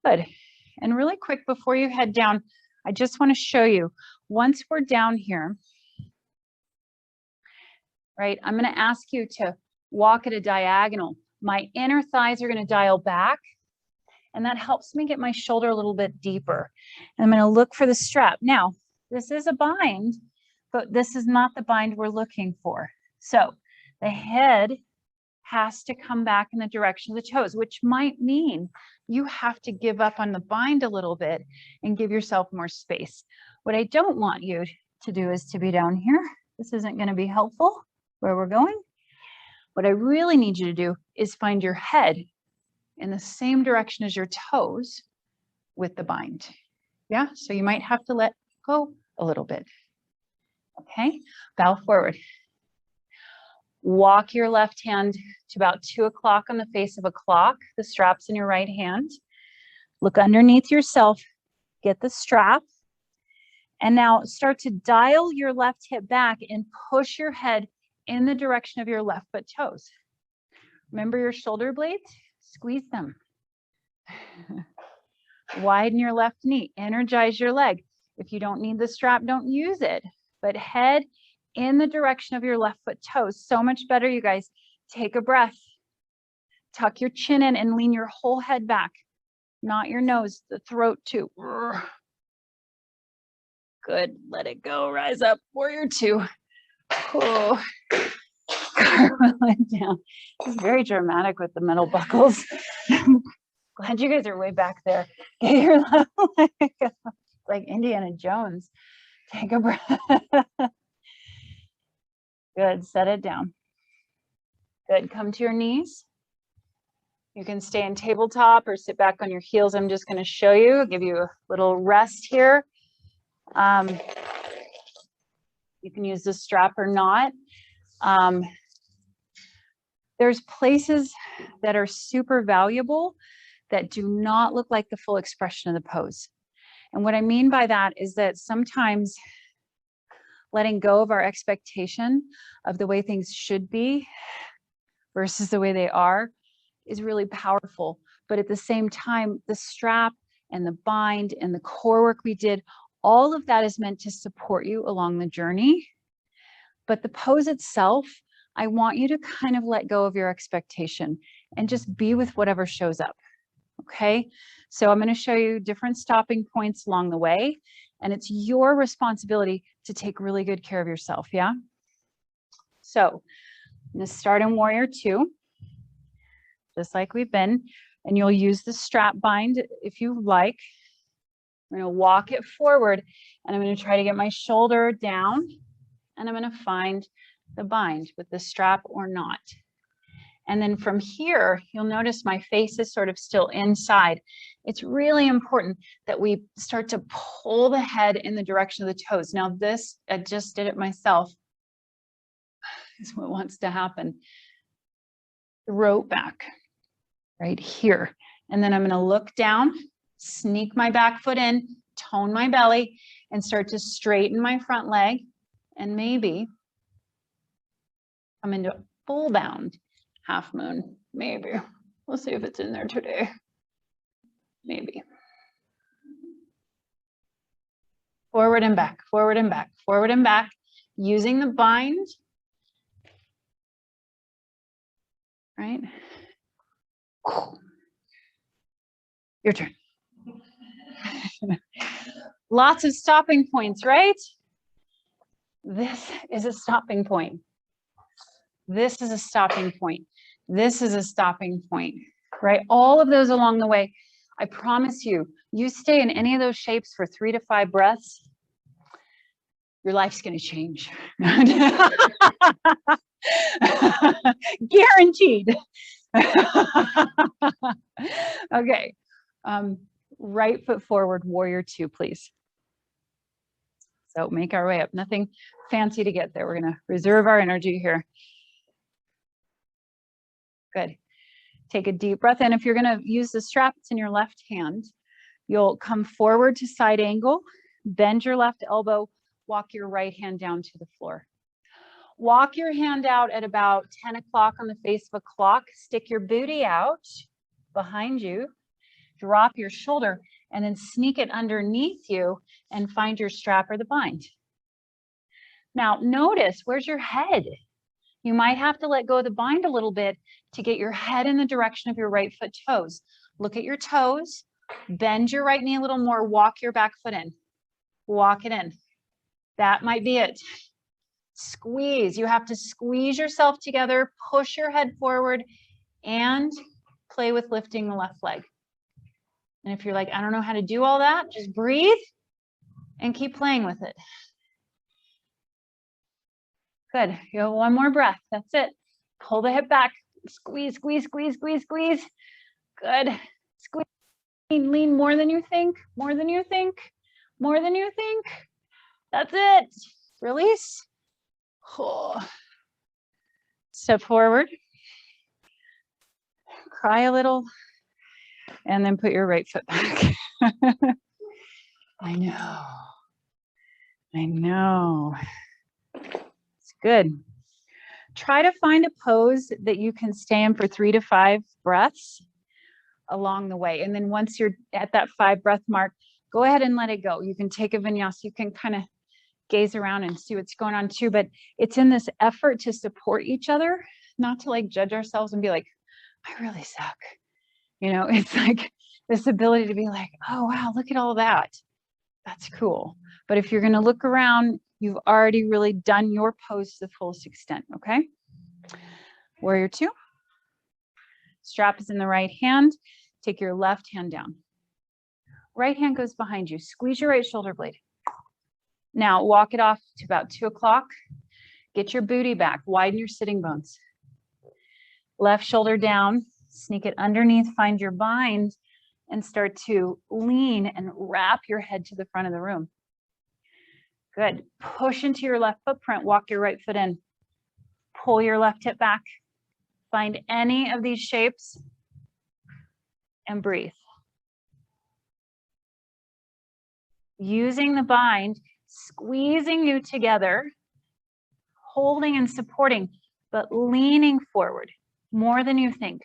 Good. And really quick before you head down, I just want to show you, once we're down here, right, I'm going to ask you to walk at a diagonal. My inner thighs are going to dial back, and that helps me get my shoulder a little bit deeper. And I'm going to look for the strap. Now, this is a bind, but this is not the bind we're looking for. So the head has to come back in the direction of the toes, which might mean you have to give up on the bind a little bit and give yourself more space. What I don't want you to do is to be down here. This isn't going to be helpful where we're going. What I really need you to do is find your head in the same direction as your toes with the bind. Yeah, so you might have to let go a little bit. Okay, bow forward. Walk your left hand to about 2 o'clock on the face of a clock. The strap's in your right hand. Look underneath yourself, get the strap. And now start to dial your left hip back and push your head in the direction of your left foot toes. Remember your shoulder blades? Squeeze them. Widen your left knee. Energize your leg. If you don't need the strap, don't use it. But head in the direction of your left foot toes. So much better, you guys. Take a breath. Tuck your chin in and lean your whole head back. Not your nose, the throat too. Good. Let it go. Rise up. Warrior two. Oh. Down. It's very dramatic with the metal buckles. Glad you guys are way back there. Get your left leg up. Like Indiana Jones. Take a breath. Good. Set it down. Good. Come to your knees. You can stay in tabletop or sit back on your heels. I'm just going to show you, give you a little rest here. You can use the strap or not. There's places that are super valuable that do not look like the full expression of the pose. And what I mean by that is that sometimes letting go of our expectation of the way things should be versus the way they are is really powerful. But at the same time, the strap and the bind and the core work we did, all of that is meant to support you along the journey. But the pose itself, I want you to kind of let go of your expectation and just be with whatever shows up. Okay, so I'm going to show you different stopping points along the way, and it's your responsibility to take really good care of yourself. Yeah. So I'm going to start in warrior 2, just like we've been, and you'll use the strap bind if you like. I'm going to walk it forward, and I'm going to try to get my shoulder down, and I'm going to find the bind with the strap or not. And then from here, you'll notice my face is sort of still inside. It's really important that we start to pull the head in the direction of the toes. Now this, I just did it myself, is what wants to happen. Throat back, right here. And then I'm going to look down, sneak my back foot in, tone my belly, and start to straighten my front leg. And maybe come into full bound. Half moon, maybe. We'll see if it's in there today. Maybe. Forward and back, forward and back, forward and back, using the bind. Right? Your turn. Lots of stopping points, right? This is a stopping point. This is a stopping point. This is a stopping point, right? All of those along the way. I promise you, you stay in any of those shapes for 3 to 5 breaths, your life's going to change. Guaranteed. Okay. Right foot forward, warrior 2, please. So make our way up. Nothing fancy to get there. We're going to reserve our energy here. Good. Take a deep breath in. If you're going to use the strap, it's in your left hand. You'll come forward to side angle, bend your left elbow, walk your right hand down to the floor. Walk your hand out at about 10 o'clock on the face of a clock. Stick your booty out behind you. Drop your shoulder and then sneak it underneath you and find your strap or the bind. Now notice, where's your head? You might have to let go of the bind a little bit to get your head in the direction of your right foot toes. Look at your toes, bend your right knee a little more, walk your back foot in, walk it in. That might be it. Squeeze, you have to squeeze yourself together, push your head forward, and play with lifting the left leg. And if you're like, I don't know how to do all that, just breathe and keep playing with it. Good. You have one more breath. That's it. Pull the hip back. Squeeze, squeeze, squeeze, squeeze, squeeze. Good. Squeeze. Lean more than you think. More than you think. More than you think. That's it. Release. Oh. Step forward. Cry a little. And then put your right foot back. I know. I know. Good. Try to find a pose that you can stay in for 3 to 5 breaths along the way. And then once you're at that 5 breath mark, go ahead and let it go. You can take a vinyasa. You can kind of gaze around and see what's going on too. But it's in this effort to support each other, not to like judge ourselves and be like, I really suck. You know, it's like this ability to be like, oh, wow, look at all that. That's cool. But if you're going to look around, you've already really done your pose to the fullest extent, okay? Warrior 2. Strap is in the right hand. Take your left hand down. Right hand goes behind you. Squeeze your right shoulder blade. Now walk it off to about 2 o'clock. Get your booty back. Widen your sitting bones. Left shoulder down. Sneak it underneath. Find your bind and start to lean and wrap your head to the front of the room. Good. Push into your left footprint. Walk your right foot in. Pull your left hip back. Find any of these shapes and breathe. Using the bind, squeezing you together, holding and supporting, but leaning forward more than you think.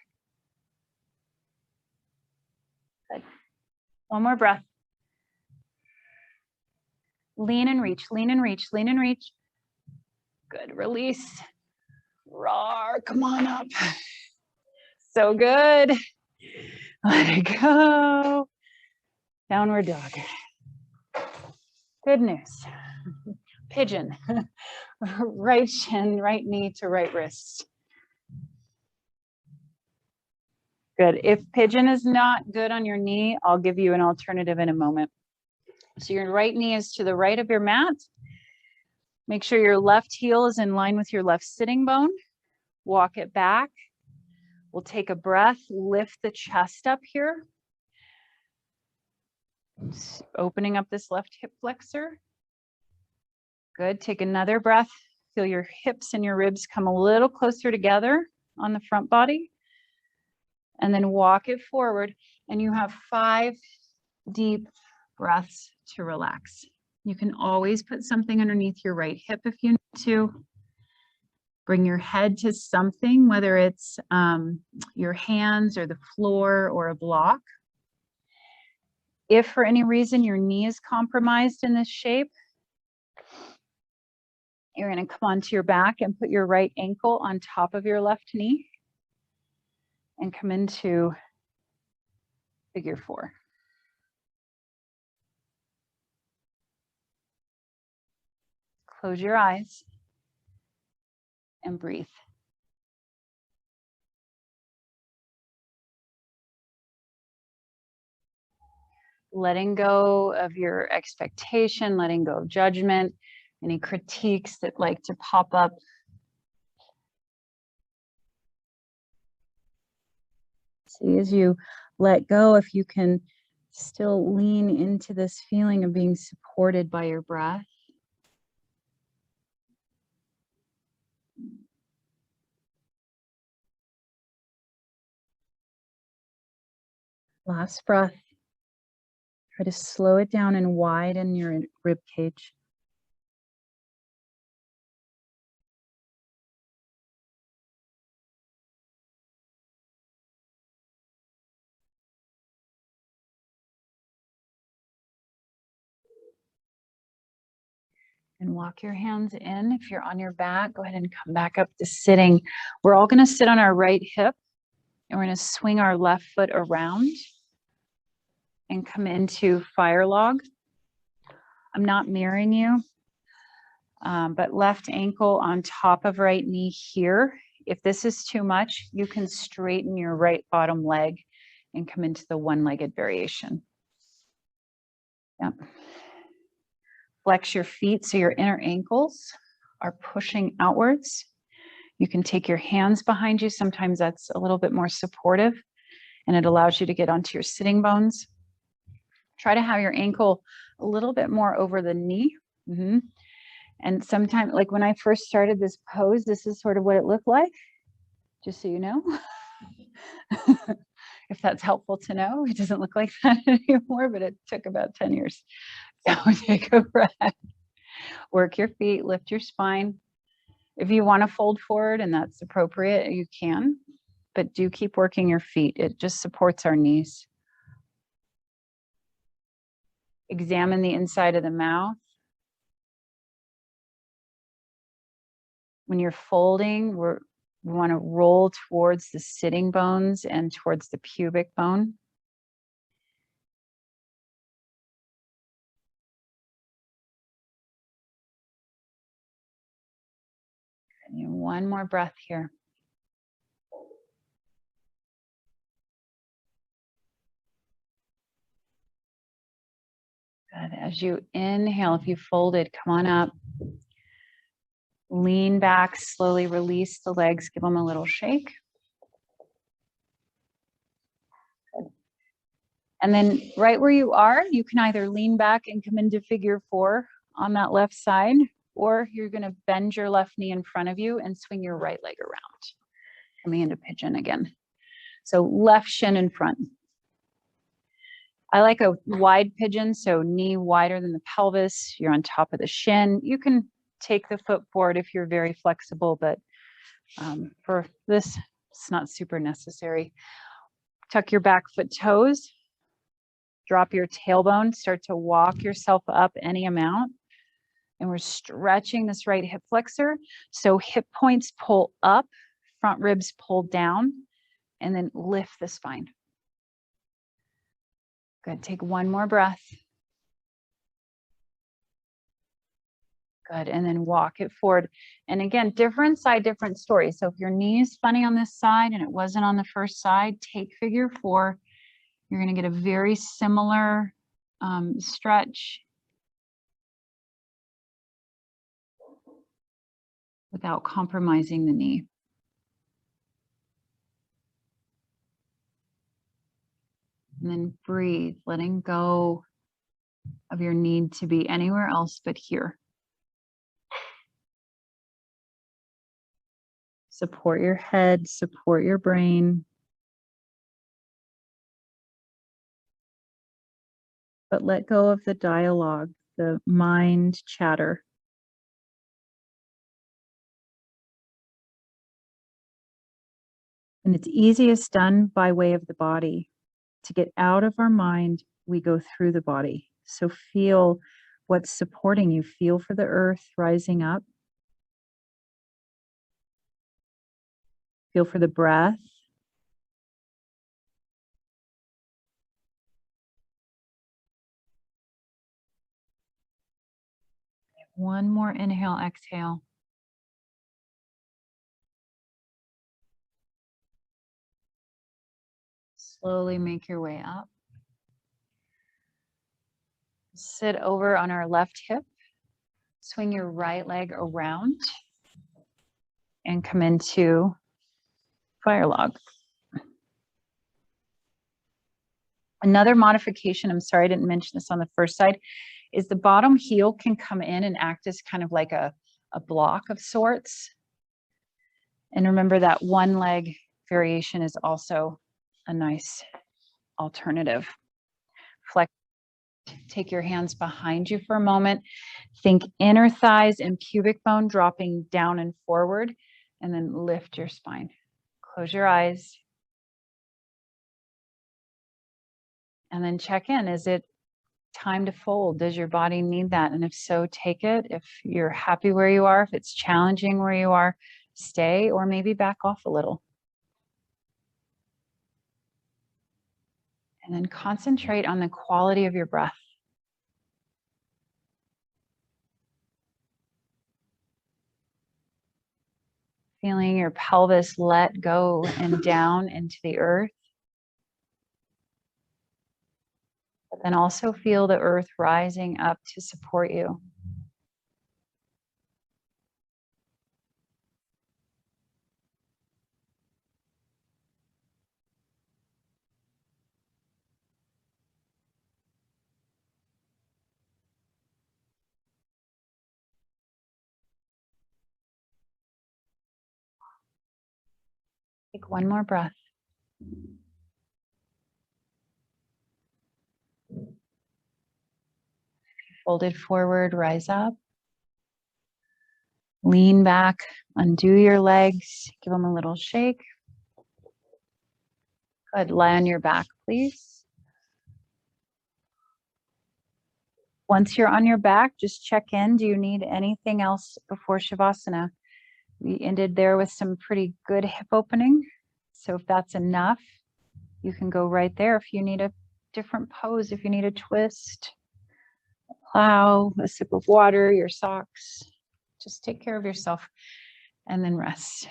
Good. One more breath. Lean and reach, lean and reach, lean and reach. Good. Release. Roar, come on up. So good. Let it go. Downward dog. Good news. Pigeon. Right shin, right knee to right wrist. Good. If pigeon is not good on your knee, I'll give you an alternative in a moment. So your right knee is to the right of your mat. Make sure your left heel is in line with your left sitting bone. Walk it back. We'll take a breath, lift the chest up here. Opening up this left hip flexor. Good. Take another breath. Feel your hips and your ribs come a little closer together on the front body. And then walk it forward. And you have 5 deep breaths to relax. You can always put something underneath your right hip if you need to. Bring your head to something, whether it's your hands or the floor or a block. If for any reason your knee is compromised in this shape, you're going to come onto your back and put your right ankle on top of your left knee and come into figure 4. Close your eyes and breathe. Letting go of your expectation, letting go of judgment, any critiques that like to pop up. See, as you let go, if you can still lean into this feeling of being supported by your breath. Last breath. Try to slow it down and widen your rib cage. And walk your hands in. If you're on your back, go ahead and come back up to sitting. We're all going to sit on our right hip and we're going to swing our left foot around and come into fire log. I'm not mirroring you, but left ankle on top of right knee here. If this is too much, you can straighten your right bottom leg and come into the one-legged variation. Yep. Flex your feet so your inner ankles are pushing outwards. You can take your hands behind you. Sometimes that's a little bit more supportive and it allows you to get onto your sitting bones. Try to have your ankle a little bit more over the knee. And sometimes, like when I first started this pose, this is sort of what it looked like, just so you know. If that's helpful to know, it doesn't look like that anymore, but it took about 10 years. So take a breath, work your feet, lift your spine. If you want to fold forward and that's appropriate, you can, but do keep working your feet. It just supports our knees. Examine the inside of the mouth. When you're folding, we want to roll towards the sitting bones and towards the pubic bone. And one more breath here. Good. As you inhale, if you folded, come on up. Lean back, slowly release the legs, give them a little shake. Good. And then right where you are, you can either lean back and come into figure 4 on that left side, or you're going to bend your left knee in front of you and swing your right leg around. Coming into pigeon again. So left shin in front. I like a wide pigeon, so knee wider than the pelvis. You're on top of the shin. You can take the foot forward if you're very flexible, but for this, it's not super necessary. Tuck your back foot toes. Drop your tailbone. Start to walk yourself up any amount. And we're stretching this right hip flexor. So hip points pull up, front ribs pull down, and then lift the spine. Good. Take one more breath. Good. And then walk it forward. And again, different side, different story. So if your knee is funny on this side and it wasn't on the first side, take figure 4. You're going to get a very similar stretch without compromising the knee. And then breathe, letting go of your need to be anywhere else but here. Support your head, support your brain. But let go of the dialogue, the mind chatter. And it's easiest done by way of the body. To get out of our mind, we go through the body. So feel what's supporting you. Feel for the earth rising up. Feel for the breath. One more inhale, exhale. Slowly make your way up. Sit over on our left hip. Swing your right leg around and come into fire log. Another modification, I'm sorry I didn't mention this on the first side, is the bottom heel can come in and act as kind of like a block of sorts. And remember that one leg variation is also a nice alternative. Flex, take your hands behind you for a moment. Think inner thighs and pubic bone dropping down and forward, and then lift your spine. Close your eyes. And then check in. Is it time to fold? Does your body need that? And if so, take it. If you're happy where you are, if it's challenging where you are, stay or maybe back off a little. And then concentrate on the quality of your breath. Feeling your pelvis let go and down into the earth. But then also feel the earth rising up to support you. Take one more breath. Folded forward, rise up. Lean back, undo your legs, give them a little shake. Good, lie on your back, please. Once you're on your back, just check in. Do you need anything else before Shavasana? We ended there with some pretty good hip opening. So if that's enough, you can go right there. If you need a different pose, if you need a twist, a plow, a sip of water, your socks, just take care of yourself and then rest.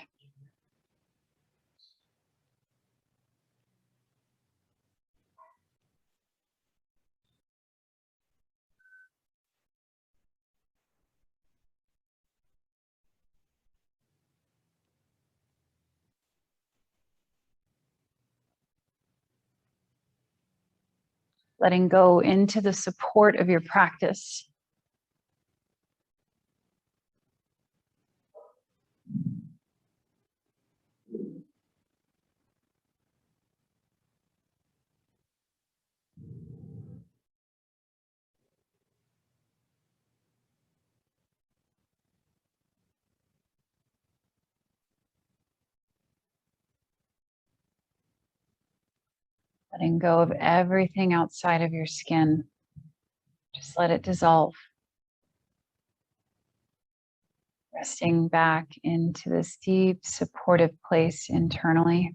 Letting go into the support of your practice. Letting go of everything outside of your skin. Just let it dissolve. Resting back into this deep, supportive place internally.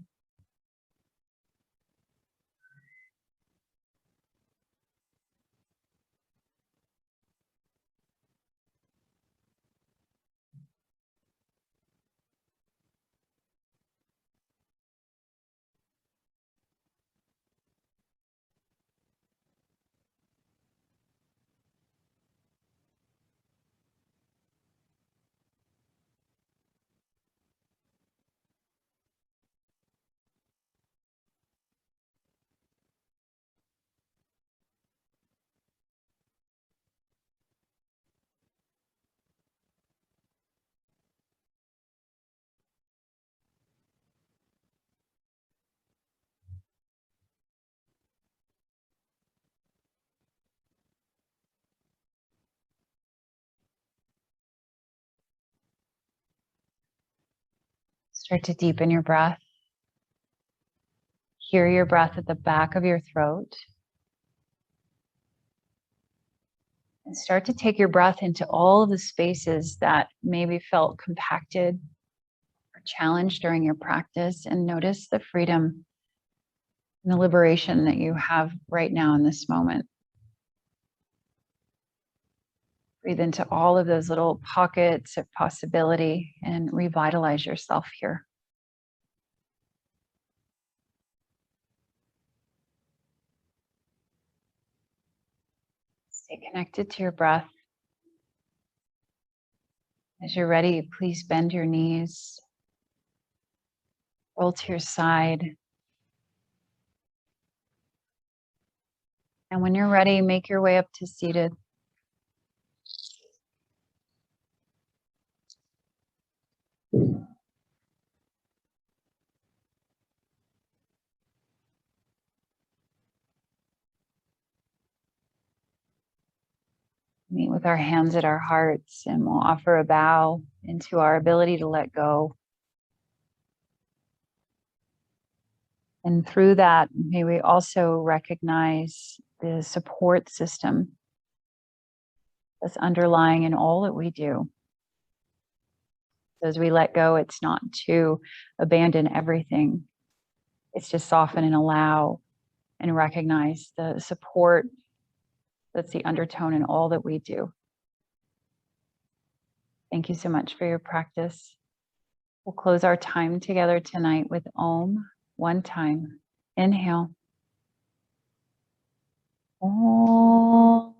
Start to deepen your breath. Hear your breath at the back of your throat. And start to take your breath into all of the spaces that maybe felt compacted or challenged during your practice, and notice the freedom and the liberation that you have right now in this moment. Breathe into all of those little pockets of possibility and revitalize yourself here. Stay connected to your breath. As you're ready, please bend your knees, roll to your side. And when you're ready, make your way up to seated. Meet with our hands at our hearts, and we'll offer a bow into our ability to let go. And through that, may we also recognize the support system that's underlying in all that we do. As we let go, it's not to abandon everything. It's to soften and allow and recognize the support that's the undertone in all that we do. Thank you so much for your practice. We'll close our time together tonight with Om, one time. Inhale. Om.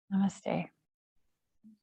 Namaste.